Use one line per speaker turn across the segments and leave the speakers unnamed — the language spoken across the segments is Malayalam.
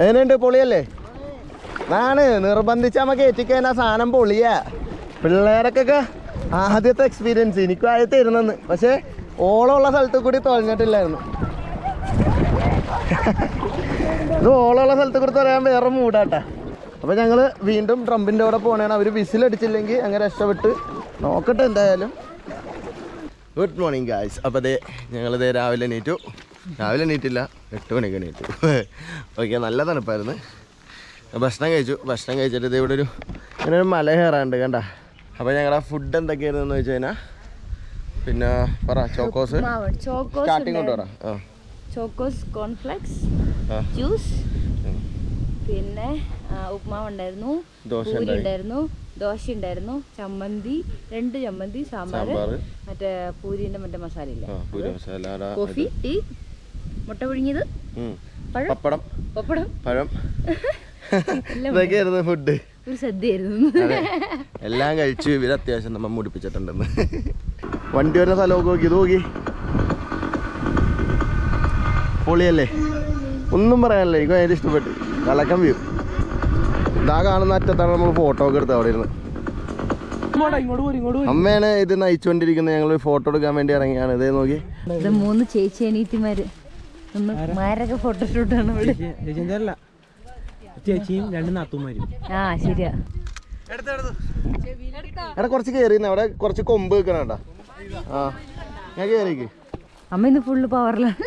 എങ്ങനെയുണ്ട്? പൊളിയല്ലേ? ആണ് നിർബന്ധിച്ച് നമുക്ക് ഏറ്റിക്കാൻ ആ സാധനം പൊളിയാ. പിള്ളേരൊക്കെ ആദ്യത്തെ എക്സ്പീരിയൻസ്. എനിക്കും ആദ്യത്തെ ഇരുന്നെന്ന്. പക്ഷേ ഓളമുള്ള സ്ഥലത്ത് കൂടി തുഴഞ്ഞിട്ടില്ലായിരുന്നു. ഇത് ഓളമുള്ള സ്ഥലത്ത് കൂടി തുഴയാൻ വേറെ മൂടാട്ടാ. അപ്പോൾ ഞങ്ങൾ വീണ്ടും ഡ്രമ്പിൻ്റെ അവിടെ പോകണേണ്. അവർ വിസിലടിച്ചില്ലെങ്കിൽ അങ്ങനെ രക്ഷപ്പെട്ട് നോക്കട്ടെ എന്തായാലും. Good morning guys. അപ്പോൾ അതേ ഞങ്ങളിതേ രാവിലെ എണീറ്റില്ല, 8 മണിക്ക് എണീറ്റു. ഓക്കെ, നല്ല തണുപ്പായിരുന്നു. ഭക്ഷണം കഴിച്ചിട്ട് ഇത് ഇവിടെ ഇങ്ങനെ ഒരു മല കയറാണ്ട് കണ്ട. അപ്പോൾ ഞങ്ങളുടെ ഫുഡ് എന്തൊക്കെയായിരുന്നു എന്ന് വെച്ച് കഴിഞ്ഞാൽ പിന്നെ പറ. ചോക്കോസ് സ്റ്റാർട്ടിങ് കൊണ്ട് പറ.
ചോക്കോസ്, കോൺഫ്ലെക്സ്, ജ്യൂസ്, പിന്നെ ഉപ്മാവ് ഉണ്ടായിരുന്നു, പൂരി ഉണ്ടായിരുന്നു, ദോശ ഉണ്ടായിരുന്നു, ചമ്മന്തി, 2 ചമ്മന്തി, സാമ്പാർ, മറ്റേ പൂരിന്റെ മറ്റേ മസാല ഇല്ല, കോഫി, ടീ, മുട്ട പുഴുങ്ങിയത്, പപ്പടം, പഴം. ഇതൊക്കെയായിരുന്നു ഫുഡ്. ഒരു സദ്യയായിരുന്നു. എല്ലാം കഴിച്ചു. ഇവര് അത്യാവശ്യം നമ്മൾ മുടിപ്പിച്ചിട്ടുണ്ടെന്ന്. വണ്ടി വരുന്ന സ്ഥലമൊക്കെ നോക്കി. ഇത് നോക്കി, പൊളിയല്ലേ? ഒന്നും പറയാനല്ലേ, എനിക്ക് ഭയങ്കര ഇഷ്ടപ്പെട്ടു. കലക്കം വ്യൂ. ഇതാ കാണുന്ന അറ്റത്താണ് നമ്മൾ ഫോട്ടോ ഒക്കെ എടുത്തത് അവിടെ ഇരുന്ന്. അമ്മയാണ് ഇത് നയിച്ചുകൊണ്ടിരിക്കുന്നത്. ഞങ്ങൾ ഫോട്ടോ എടുക്കാൻ വേണ്ടി ഇറങ്ങിയാണ്. ഇതേ നോക്കി, 3 ചേച്ചി അനീത്തിമാര് ഫോട്ടോഷൂട്ടാണ് ഇവിടെ.
ചേച്ചിയും 2 നാത്തൂമാരും.
ആ ശരിയാ.
എടാ കുറച്ച് കയറിയുന്ന അവിടെ കുറച്ച് കൊമ്പ് വെക്കണ. ആ ഞാൻ കയറിക്ക്.
അമ്മ ഇന്ന് ഫുള്ള് പവറിലാണ്.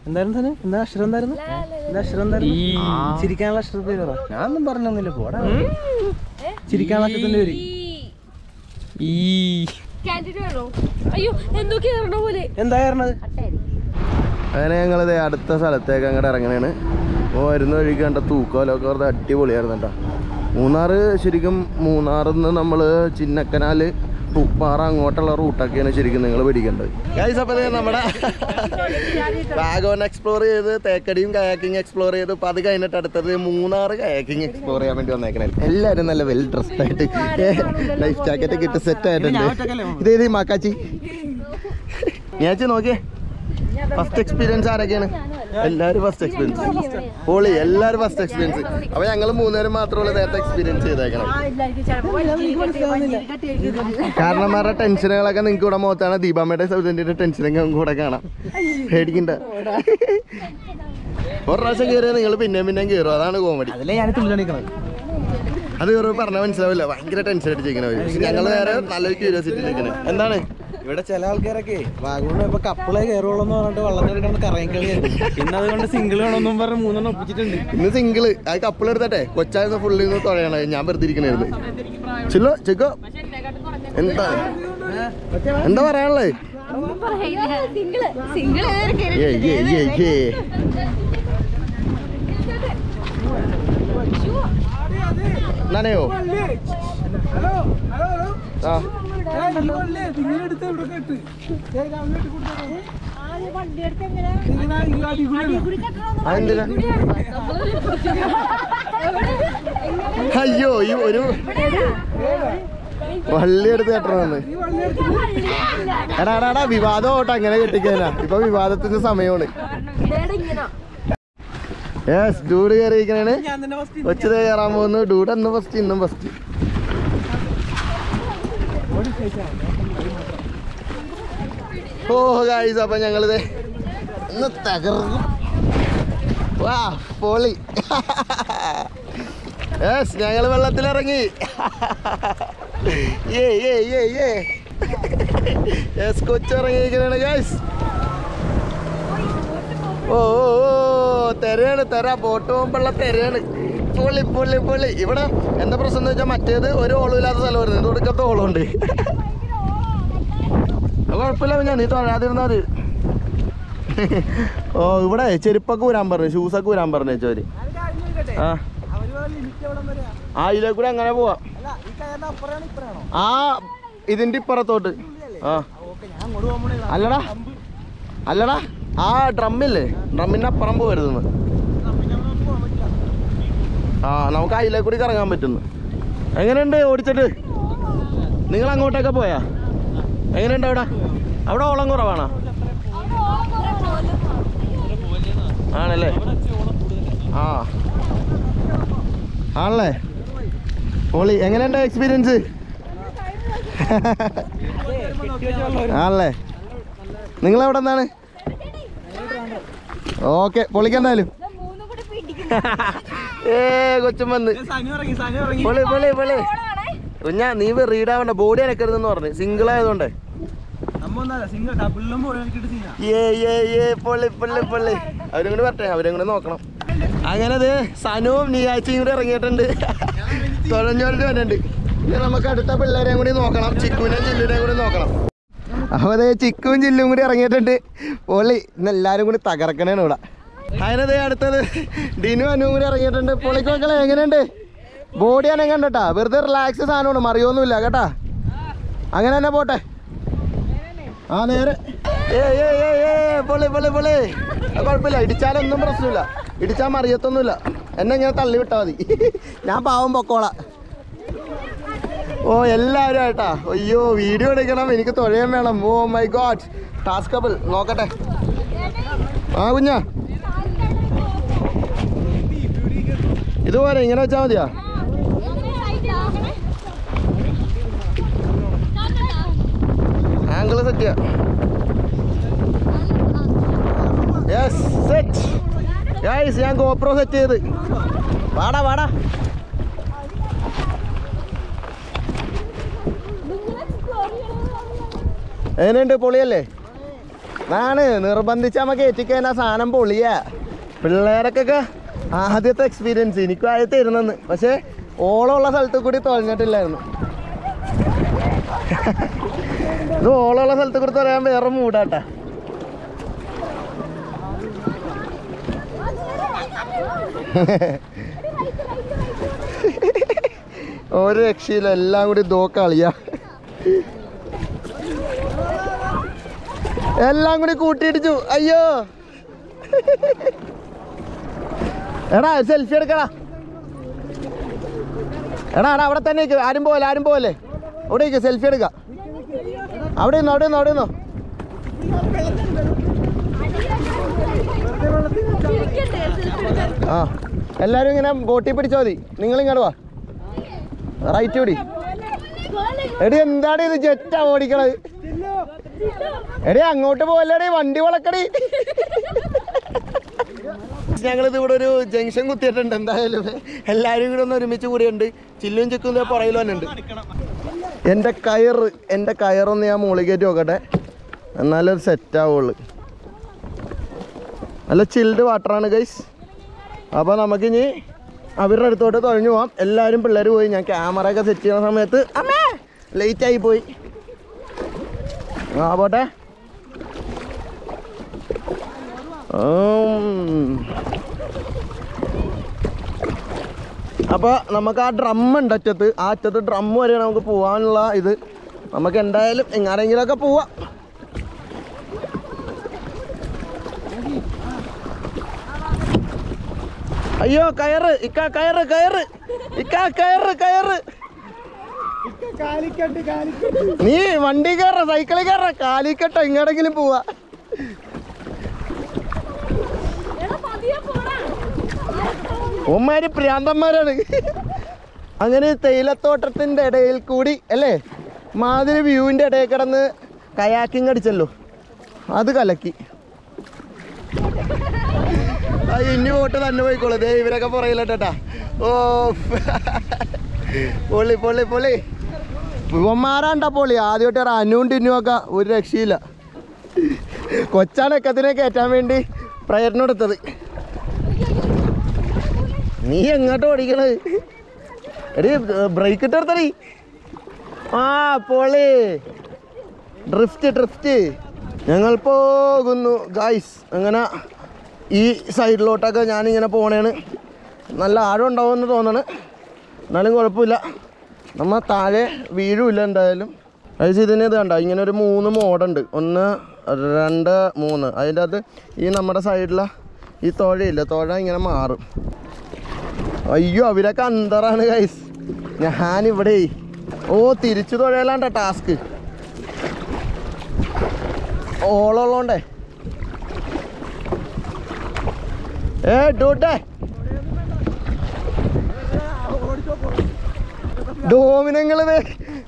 എന്തായിരുന്നു? എന്താ അക്ഷരം? എന്തായിരുന്നു അക്ഷരം? ചിരിക്കാനുള്ള അക്ഷരം പേര് പറ. ഞാനൊന്നും പറഞ്ഞൊന്നുമില്ല. പോടാ. ചിരിക്കാനുള്ള അക്ഷരത്തിന്റെ പേര് എന്താ പറഞ്ഞത്?
അങ്ങനെ ഞങ്ങളിത് അടുത്ത സ്ഥലത്തേക്ക് അങ്ങോട്ട് ഇറങ്ങണേണ്. അപ്പോൾ വരുന്ന വഴിക്ക് കണ്ട തൂക്കോലൊക്കെ വെറുതെ അടിപൊളിയായിരുന്നു കേട്ടോ. ശരിക്കും മൂന്നാറിൽ നിന്ന് നമ്മൾ ചിന്നക്കനാൽ ഉപ്പാറ അങ്ങോട്ടുള്ള റൂട്ടൊക്കെയാണ് ശരിക്കും നിങ്ങൾ പിടിക്കേണ്ടത്. ഗൈസ്, അപ്പോൾ നമ്മുടെ വാഗമൺ എക്സ്പ്ലോർ ചെയ്ത്, തേക്കടിയും കയാക്കിങ് എക്സ്പ്ലോർ ചെയ്ത്, അപ്പോൾ അത് കഴിഞ്ഞിട്ട് അടുത്തത് മൂന്നാർ കയാക്കിങ് എക്സ്പ്ലോർ ചെയ്യാൻ വേണ്ടി വന്നേക്കണേ. എല്ലാവരും നല്ല വെൽ ഡ്രസ്ഡ് ആയിട്ട് ലൈഫ് ജാക്കറ്റ് ഒക്കെ ഇട്ട് സെറ്റ് ആയിട്ടുണ്ട്. ഇതേത് മാക്കാച്ചി ഞാച്ചി നോക്കിയേ. ഫസ്റ്റ് എക്സ്പീരിയൻസ് ആരൊക്കെയാണ്? എല്ലാവരും ഫസ്റ്റ് എക്സ്പീരിയൻസ്. പൊളി, എല്ലാവരും ഫസ്റ്റ് എക്സ്പീരിയൻസ്. അപ്പോൾ ഞങ്ങൾ 3 പേരും മാത്രമുള്ള നേരത്തെ എക്സ്പീരിയൻസ് ചെയ്തേക്കണം. കാരണം അവരുടെ ടെൻഷനുകളൊക്കെ നിങ്ങൾക്ക് ഇവിടെ മുഖത്താണ്. ദീപാമ്മയുടെ സൗജന്യയുടെ ടെൻഷനൊക്കെ നമുക്ക് ഇവിടെ കാണാം. പേടിക്കണ്ട. ഒരു പ്രാവശ്യം കയറിയാൽ നിങ്ങൾ പിന്നെയും കയറും. അതാണ് കോമഡി. അത് കയറി പറഞ്ഞാൽ മനസ്സിലാവില്ല. ഭയങ്കര ടെൻഷൻ അടിച്ചിരിക്കണ. ഞങ്ങൾ നേരെ നല്ലൊരു ക്യൂരിയോസിറ്റിയിലേക്കാണ്. എന്താണ്
ഇവിടെ ചില ആൾക്കാരൊക്കെ വാഗമണ് ഇപ്പൊ കപ്പിളെ കയറുള്ളൂ എന്ന് പറഞ്ഞിട്ട് വള്ളത്തിൽ കണ്ട് കറങ്ങി കളിയാണ്. പിന്നെ അതുകൊണ്ട് സിംഗിൾ വേണമെന്നും പറഞ്ഞ് 3 ഒപ്പിച്ചിട്ടുണ്ട്.
ഇന്ന് സിംഗിള്. അത് കപ്പിൾ എടുത്തട്ടെ. കൊച്ചായിരുന്നു ഫുള്ളിൽ നിന്ന് തുഴയണ. ഞാൻ വെറുതെ ഇരിക്കണായിരുന്നു. ചില്ലോ ചെക്കോ എന്താ പറയാനുള്ളത്? നനയോ? ആ അയ്യോ, ഈ ഒരു വള്ളി എടുത്ത് കെട്ടണമെന്ന്. എടാ വിവാദം ഓട്ടോ അങ്ങനെ കെട്ടിക്കാനാ. ഇപ്പൊ വിവാദത്തിന്റെ സമയമാണ്. ഡൂഡ് കയറിയിരിക്കണേണ്. കൊച്ചത് കയറാൻ പോകുന്നു. ഡൂഡ് അന്ന് ഫസ്റ്റ്, ഇന്നും ഫസ്റ്റ്. ഓ ഗൈസ്, അപ്പൊ ഞങ്ങളിത് ഇന്ന് തകർക്കും. വാ പൊളി. ഞങ്ങൾ വെള്ളത്തിലിറങ്ങി. കൊച്ചിറങ്ങിയിരിക്കണ ഗൈസ്. ഓ തെരയാണ്, ബോട്ട് പോകുമ്പോഴുള്ള തെരയാണ്. പൊളി. ഇവിടെ എന്താ പ്രശ്നം എന്ന് വെച്ചാൽ മറ്റേത് ഒരു ഓളമില്ലാത്ത സ്ഥലമായിരുന്നു. ഇത് കൊടുക്കത്തെ ഓളമുണ്ട്. കുഴപ്പമില്ല, ഞാൻ നീ തൊഴാതിരുന്നാൽ മതി. ഓ ഇവിടെ ചെരുപ്പൊക്കെ ഊരാൻ പറഞ്ഞു, ഷൂസൊക്കെ ഊരാൻ പറഞ്ഞു ചേച്ചോര്. ആ ഇതിലേ കൂടെ അങ്ങനെ പോവാം. ആ ഇതിന്റെ ഇപ്പുറത്തോട്ട്. അല്ലടാ ആ ഡ്രമ്മില്ലേ, ഡ്രമ്മിന്റെ അപ്പുറം പോകരുതെന്ന്. നമുക്ക് അതിലേ കൂടി കറങ്ങാൻ പറ്റുന്നു. എങ്ങനെയുണ്ട് ഓടിച്ചിട്ട്? നിങ്ങൾ അങ്ങോട്ടൊക്കെ പോയാ? എങ്ങനെയുണ്ട് അവിടെ? അവിടെ ഓളം കുറവാണോ? ആണല്ലേ? ആ ആണല്ലേ? പൊളി. എങ്ങനെയുണ്ട് എക്സ്പീരിയൻസ്? ആണല്ലേ? നിങ്ങളെവിടെ നിന്നാണ്? ഓക്കെ, പൊളിക്കെന്തായാലും. കൊച്ചും വന്ന് പൊളി പൊളി പൊളി. കുഞ്ഞാ നീ റീഡാവണ്ട, ബോഡി അനക്കരുതെന്ന് പറഞ്ഞു, സിംഗിൾ ആയതുകൊണ്ട്. അവരും കൂടെ വരട്ടെ, അവരും കൂടെ നോക്കണം. അങ്ങനെ അത് സനുവും നീയാഴ്ചയും കൂടെ ഇറങ്ങിയിട്ടുണ്ട്, തുഴഞ്ഞോട്ട് വന്നിട്ടുണ്ട്. നമുക്ക് അടുത്ത പിള്ളേരെയും കൂടി നോക്കണം, ചിക്കുവിനെയും ചില്ലുവിനെയും കൂടി നോക്കണം. അപ്പോൾ അതേ ചിക്കുവും ചില്ലും കൂടി ഇറങ്ങിയിട്ടുണ്ട്. പൊളി. ഇന്ന് എല്ലാവരും കൂടി തകർക്കണേണ് ഇവിടെ. അതിനത് അടുത്തത് ഡിനു അനുവും കൂടി ഇറങ്ങിയിട്ടുണ്ട്. പൊളിക്ക് മക്കളെ എങ്ങനെയുണ്ട്? ബോഡി അനങ്ങണ്ട കേട്ടാ, വെറുതെ റിലാക്സ് സാധനമാണ്, മറിയൊന്നുമില്ല കേട്ടാ. അങ്ങനെ തന്നെ പോട്ടെ. ആ നേരെ പൊളി പൊളി പൊളി. കുഴപ്പമില്ല, ഇടിച്ചാലൊന്നും പ്രശ്നമില്ല, ഇടിച്ചാൽ മറിയത്തൊന്നുമില്ല. എന്നെ ഇങ്ങനെ തള്ളി വിട്ടാൽ മതി, ഞാൻ പാവം പൊക്കോളാം. ഓ എല്ലാവരും ആയിട്ടാ. അയ്യോ വീഡിയോ എടുക്കണം, എനിക്ക് തുഴയാൻ വേണം. ഓ മൈ ഗോഡ്, ടാസ്കബിൾ. നോക്കട്ടെ. ആ കുഞ്ഞാ ഇതുപോലെ ഇങ്ങനെ വെച്ചാൽ മതിയാ? ആംഗിൾ സെറ്റ് ചെയ്യാം. യെസ് സെറ്റ് ഗൈസ്, ഞാൻ ഗോപ്രോ സെറ്റ് ചെയ്ത്. വാടാ വാടാ. എങ്ങനെയുണ്ട്? പൊളിയല്ലേ? ആണ് നിർബന്ധിച്ച് നമുക്ക് എത്തിക്കാൻ സാധനം പൊളിയാ. പിള്ളേരൊക്കെ ആദ്യത്തെ എക്സ്പീരിയൻസ്, എനിക്കും ആദ്യത്തെ ഇരുന്നെന്ന്. പക്ഷേ ഓളമുള്ള സ്ഥലത്ത് കൂടി തുഴഞ്ഞിട്ടില്ലായിരുന്നു. ഇത് ഓളമുള്ള സ്ഥലത്ത് കൂടി തുഴയാൻ വേറെ മൂടാട്ടാ. ഒരു രക്ഷയില്ല, എല്ലാം കൂടി കളിയാ. എല്ലാം കൂടി കൂട്ടിയിടിച്ചു. അയ്യോ എടാ സെൽഫി എടുക്കടാ. എടാ എടാ അവിടെ തന്നെ നിൽക്കും, ആരും പോലെ ആരും പോലെ. അവിടെ നിൽക്കും, സെൽഫി എടുക്കാം. അവിടെ നിന്നോ അവിടെ നിന്നോ അവിടെ നിന്നോ. ആ എല്ലാവരും ഇങ്ങനെ ബോട്ടിൽ പിടിച്ചാൽ മതി. നിങ്ങളിങ്ങോട്ട് വാ, റൈറ്റ് ഓടി. എടി എന്താണ് ഇത്, ജെറ്റാ ഓടിക്കണത്? എടി അങ്ങോട്ട് പോകല്ലേടി, വണ്ടി വളക്കടി. ഞങ്ങളിത് ഇവിടെ ഒരു ജംഗ്ഷൻ കുത്തിയിട്ടുണ്ട്. എന്തായാലും എല്ലാവരും കൂടെ ഒന്ന് ഒരുമിച്ച് കൂടിയുണ്ട്. ചില്ലും ചിക്കും പുറകിൽ തന്നെ ഉണ്ട്. എൻ്റെ കയറൊന്ന് ഞാൻ മുകളിൽ കയറ്റി നോക്കട്ടെ, എന്നാലൊരു സെറ്റാവുള്ളു. നല്ല ചിൽഡ് വാട്ടറാണ് ഗൈസ്. അപ്പോൾ നമുക്കിനി അവരുടെ അടുത്തോട്ട് തുഴഞ്ഞു പോവാം. എല്ലാവരും പിള്ളേർ പോയി. ഞാൻ ക്യാമറയൊക്കെ സെറ്റ് ചെയ്യുന്ന സമയത്ത് ലേറ്റായി പോയി. ആ പോട്ടെ. അപ്പോൾ നമുക്ക് ആ ഡ്രം ഉണ്ട് അറ്റത്ത്, ആ അറ്റത്ത് ഡ്രം വരെയാണ് നമുക്ക് പോകാനുള്ള ഇത്. നമുക്ക് എന്തായാലും എങ്ങാരെങ്കിലുമൊക്കെ പോവാം. അയ്യോ കയറ് ഇക്ക, കയറ് കയറ് ഇക്ക, കയറ് കയറ്. നീ വണ്ടി കയറ, സൈക്കിളിൽ കയറ, കാലിക്കട്ടോ എങ്ങോട്ടെങ്കിലും പോവാ. ഒമാര് പ്രാന്തന്മാരാണ്. അങ്ങനെ തേയിലത്തോട്ടത്തിൻ്റെ ഇടയിൽ കൂടി അല്ലേ, മാതിരി വ്യൂവിൻ്റെ ഇടയിൽ കിടന്ന് കയാക്കിങ് അടിച്ചല്ലോ, അത് കലക്കി. ഇനി പോട്ട് തന്നെ പോയിക്കോളൂ. ദേ ഇവരൊക്കെ പുറകിലട്ടാ. ഓ പൊളി പൊളി പൊളി. ഇവന്മാരാണ്ടാ പൊളി. ആദ്യമായിട്ട് അനുവും ടിന്നുമൊക്കെ ഒരു രക്ഷയില്ല. കൊച്ചാനൊക്കത്തിനെ കയറ്റാൻ വേണ്ടി പ്രയത്നം എടുത്തത്. നീ എങ്ങോട്ട് ഓടിക്കണത്? എടി ബ്രേക്ക് ഇട്ടെടുത്തടി. ആ പൊളി. Drift drift. ഞങ്ങൾ പോകുന്നു ഗൈസ്. അങ്ങനെ ഈ സൈഡിലോട്ടൊക്കെ ഞാനിങ്ങനെ പോണേണ്. നല്ല ആഴം ഉണ്ടാവുമെന്ന് തോന്നണ്, എന്നാലും കുഴപ്പമില്ല, നമ്മൾ താഴെ വീഴുമില്ല എന്തായാലും. അത് ഇതിന് ഇത് കണ്ട ഇങ്ങനെ ഒരു 3 മോഡുണ്ട്. 1 2 3. അതിൻ്റെ അകത്ത് ഈ നമ്മുടെ സൈഡിലെ ഈ തുഴയില്ല, തുഴ ഇങ്ങനെ മാറും. അയ്യോ അവരൊക്കെ അന്തറാണ് ഗൈസ്. ഞാനിവിടെ തിരിച്ചു തുഴയലാണ്ട ടാസ്ക്.
ഓളമുള്ളോണ്ടേ. ഡൂട്ടെ ഡോമിനങ്ങള്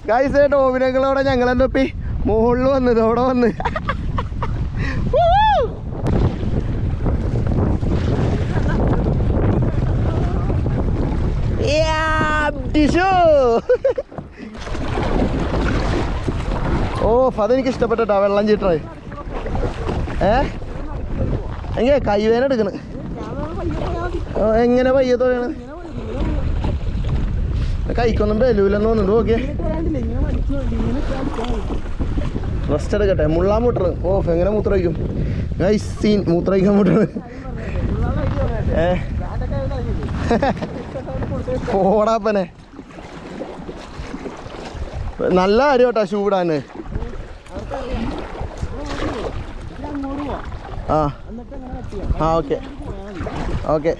ഗൈസ്, ഡോമിനങ്ങളോടെ ഞങ്ങളെന്താ ഇപ്പി മുകളിൽ വന്ന് ഇതോടെ വന്ന് അതെനിക്ക് ഇഷ്ടപ്പെട്ടോ വെള്ളം ചീട്ടേ. എങ്ങനെ കൈവേന എടുക്കണ്? എങ്ങനെ പയ്യത്തോയാണ്? കൈക്കൊന്നും ബലൂലെന്ന് തോന്നുന്നുണ്ട്. ഓക്കെ, റെസ്റ്റ് എടുക്കട്ടെ. മുള്ളാ മൂട്ടർ എങ്ങനെ മൂത്രമൊഴിക്കും? സീൻ മൂത്രമൊഴിക്കാൻ മൂട്ടറ്. ഓടാപ്പനെ നല്ല കാര്യം കേട്ടോ ഷൂ ഇടാന്. Okay okay.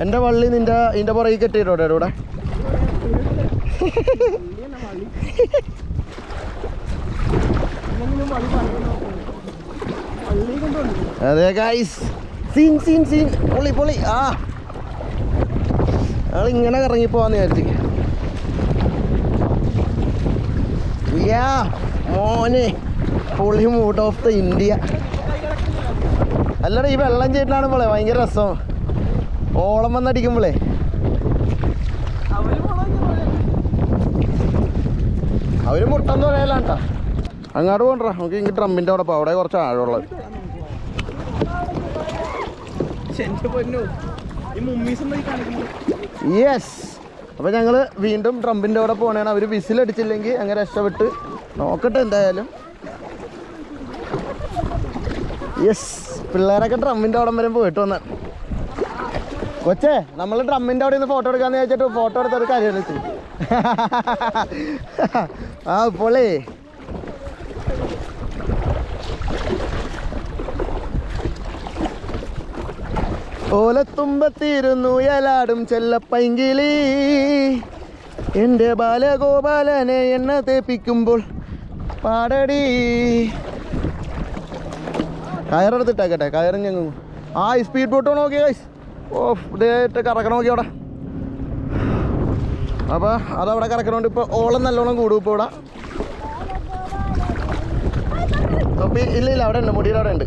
എൻ്റെ വള്ളി ഇതിൻ്റെ പുറകെ കെട്ടിയിട്ടോടെ ഇവിടെ. അതെ ഗൈസ്, സീൻ സീൻ സീൻ പൊളി പൊളി. ഞങ്ങളിങ്ങനെ ഇറങ്ങിപ്പോവാന്ന് വിചാരിച്ചു. മോനെ പൊളി മൂഡ് ഓഫ് ദ ഇന്ത്യ. അല്ലടാ, ഈ വെള്ളം ചേട്ടനാണ് പോലെ ഭയങ്കര രസം. ഓളം വന്നടിക്കുമ്പോളേ അവര് മുട്ടെന്ന് പറയാലാട്ടാ. അങ്ങോട്ട് പോകണ്ടാ, നമുക്ക് ഇങ്ങനെ ഡ്രമ്മിൻ്റെ അവിടെ പോകാം. അവിടെ കുറച്ച് ആഴമുള്ളത്. യെസ്. അപ്പോൾ ഞങ്ങൾ വീണ്ടും ഡ്രമ്മിൻ്റെ അവിടെ പോകണേണ്. അവർ വിസിലടിച്ചില്ലെങ്കിൽ അങ്ങനെ രക്ഷപ്പെട്ട് നോക്കട്ടെ എന്തായാലും. യെസ്, പിള്ളേരൊക്കെ ഡ്രമ്മിൻ്റെ അവിടം വരെ പോയിട്ട് വന്നാൽ. കൊച്ചേ, നമ്മൾ ഡ്രമ്മിൻ്റെ അവിടെ നിന്ന് ഫോട്ടോ എടുക്കാമെന്ന് ചോദിച്ചിട്ട് ഫോട്ടോ എടുത്തൊരു കാര്യം വെച്ചു. പൊളി. ഓലത്തുമ്പത്തിരുന്നു എലാടും ചെല്ലപ്പൈങ്കിളി, എൻ്റെ ബാലഗോപാലനെ എണ്ണ തേപ്പിക്കുമ്പോൾ പാടടി. കയറെടുത്തിട്ടേക്കട്ടെ, കയറും ഞങ്ങൾ. സ്പീഡ് ബോട്ട് നോക്കിയ ഗൈസ്. ഇതേറ്റ് കറക്കണം നോക്കി അവിടെ. അപ്പോൾ അതവിടെ കറക്കണോണ്ട് ഇപ്പോൾ ഓളം നല്ലോണം കൂടും ഇപ്പോൾ ഇവിടെ. തൊപ്പി ഇല്ല അവിടെ ഉണ്ട്, മുടിയുടെ അവിടെ ഉണ്ട്.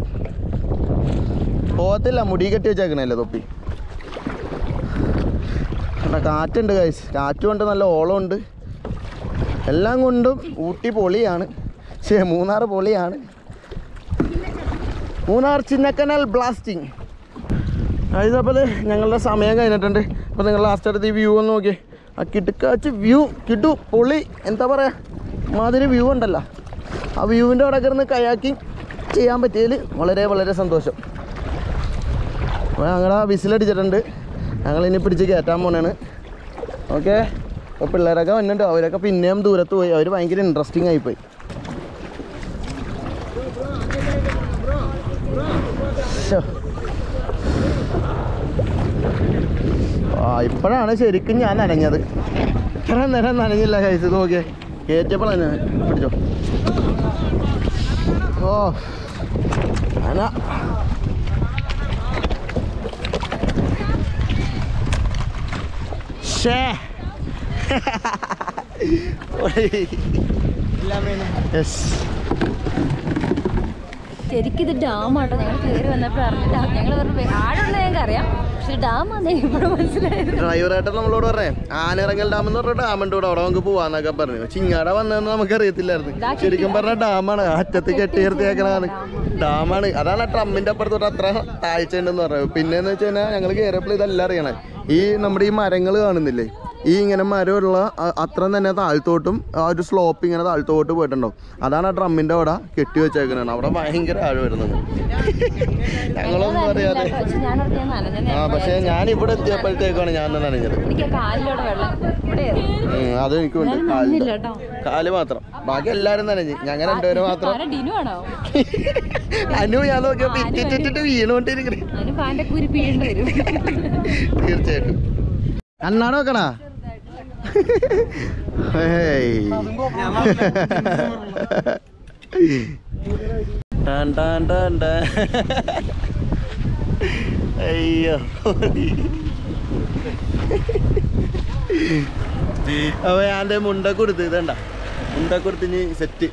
പോകത്തില്ല, മുടി കെട്ടി വെച്ചേക്കണല്ലേ തൊപ്പി. കാറ്റുണ്ട് ഗൈസ്, കാറ്റുമുണ്ട്, നല്ല ഓളമുണ്ട്. എല്ലാം കൊണ്ടും ഊട്ടി പൊളിയാണ്. മൂന്നാർ പൊളിയാണ്. മൂന്നാർ ചിന്നക്കനാൽ ബ്ലാസ്റ്റിംഗ്. ഇതപ്പോൾ ഞങ്ങളുടെ സമയം കഴിഞ്ഞിട്ടുണ്ട്. അപ്പോൾ നിങ്ങൾ ലാസ്റ്റ് അടുത്ത് ഈ വ്യൂ ഒന്ന് നോക്കി. കിടുക്കാച്ച് വ്യൂ, കിടു പൊളി, എന്താ പറയുക, മാതിരി വ്യൂ ഉണ്ടല്ലോ. ആ വ്യൂവിൻ്റെ അവിടെ കിടന്ന് കയാക്കിങ് ചെയ്യാൻ പറ്റിയതിൽ വളരെ വളരെ സന്തോഷം. അപ്പോൾ ഞങ്ങൾ വിസിലടിച്ചിട്ടുണ്ട്. ഞങ്ങളിനി പിടിച്ച് കയറ്റാൻ പോണേണ്. ഓക്കെ. അപ്പോൾ പിള്ളേരൊക്കെ വന്നിട്ടുണ്ട്. അവരൊക്കെ പിന്നെയും ദൂരത്ത് പോയി. അവർ ഭയങ്കര ഇൻട്രസ്റ്റിംഗ് ആയിപ്പോയി. ഇപ്പോഴാണ് ശരിക്കും ഞാൻ നനഞ്ഞത്. ഇത്ര നേരം നനഞ്ഞില്ല കൈസ്. ഇത് നോക്കിയേ, കയറ്റിയപ്പോൾ തന്നെ പിടിച്ചോ. അന
ശരിക്കും ഇത് ഡാമാട്ടോ. ഞങ്ങൾ കയറി വന്നപ്പോൾ അറിഞ്ഞിട്ട് ഞങ്ങൾ പറഞ്ഞു ആടുള്ള ഞങ്ങൾക്ക് അറിയാം, പക്ഷെ ഡാമാന്ന് ഇപ്പോഴും മനസ്സിലായത്.
ഡ്രൈവറായിട്ട് നമ്മളോട് പറയാം ആനിറങ്ങൽ ഡാം എന്ന് പറഞ്ഞ ഡാമുണ്ട് ഇവിടെ, അവിടെ നമുക്ക് പോവാന്നൊക്കെ പറഞ്ഞു. ചിങ്ങാട വന്നതെന്ന് നമുക്ക് അറിയത്തില്ലായിരുന്നു. ശരിക്കും പറഞ്ഞ ഡാമാണ്, അറ്റത്ത് കെട്ടിയിരുത്തിയേക്കണതാണ് ഡാമാണ്. അതാണ് ആ ട്രമ്മിൻ്റെ അപ്പുറത്തോട്ട് അത്ര താഴ്ച ഉണ്ടെന്ന് പറയുന്നത്. പിന്നെന്ന് വെച്ച് കഴിഞ്ഞാൽ ഞങ്ങൾ കയറിയപ്പോൾ ഇതെല്ലാം അറിയണേ. ഈ നമ്മുടെ ഈ മരങ്ങൾ കാണുന്നില്ലേ, ഈ ഇങ്ങനെ മരമുള്ള അത്ര തന്നെ താഴ്ത്തോട്ടും ആ ഒരു സ്ലോപ്പ് ഇങ്ങനെ താഴ്ത്തോട്ട് പോയിട്ടുണ്ടോ. അതാണ് ആ ഡ്രമ്മിൻ്റെ അവിടെ കെട്ടി വെച്ചേക്കുന്നത്. അവിടെ ഭയങ്കര ആഴം വരുന്നത്. ഞങ്ങളൊന്നും അറിയാതെ. പക്ഷേ ഞാൻ ഇവിടെ എത്തിയപ്പോഴത്തേക്കാണ് ഞാൻ നനഞ്ഞത്. അത് എനിക്കുണ്ട്, കാല് മാത്രം. ബാക്കി എല്ലാവരും നനഞ്ഞ്, ഞങ്ങൾ രണ്ടുപേരും മാത്രം. അനു ഞാൻ നോക്കിയപ്പോൾ ഇറ്റിച്ചിട്ട് വീണുകൊണ്ടിരിക്കണേ. തീർച്ചയായിട്ടും. കണ്ണാട് നോക്കണ അയ്യോ അപ്പൊ ഞാൻ മുണ്ട കൊടുത്ത് ഇതണ്ട മുണ്ട കൊടുത്തിന് സെറ്റ്.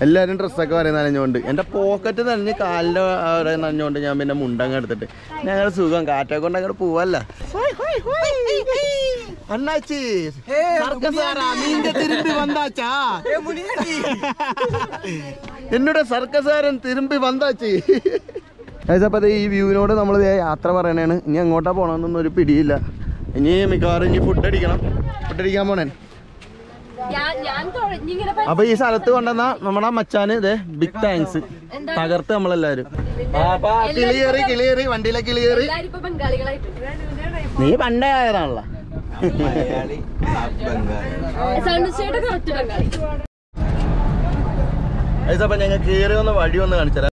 എല്ലാവരും ഡ്രസ്സൊക്കെ പറയുന്ന നനഞ്ഞുകൊണ്ട് എൻ്റെ പോക്കറ്റ് നനഞ്ഞ് കാലിൻ്റെ അവിടെ നനഞ്ഞുകൊണ്ട് ഞാൻ പിന്നെ മുണ്ടങ്ങ് എടുത്തിട്ട് ഞങ്ങൾ സുഖം കാറ്റൊക്കെ കൊണ്ട് അങ്ങോട്ട് പോവല്ല. അണ്ണാച്ചി എന്നോട് സർക്കസാരൻ തിരുമ്പി വന്നാച്ചി. അപ്പോൾ ഈ വ്യൂവിനോട് നമ്മൾ യാത്ര പറയണേണ്. ഇനി എങ്ങോട്ടാ പോകണമെന്നൊന്നും ഒരു പിടിയില്ല. ഇനി മിക്കവാറും ഇനി ഫുഡ് അടിക്കാൻ പോണേ. അപ്പൊ ഈ സ്ഥലത്ത് കൊണ്ടുവന്ന നമ്മുടെ മച്ചാന് ഇതേ ബിഗ് താങ്ക്സ്. തകർത്ത് നമ്മളെല്ലാരും കിളിയേറി വണ്ടിയിലെ കിളിയേറി. നീ പണ്ടേ ആയതാണല്ലോ. അപ്പൊ ഞങ്ങൾ കയറി വന്ന വഴി ഒന്ന് കാണിച്ചു തരാം.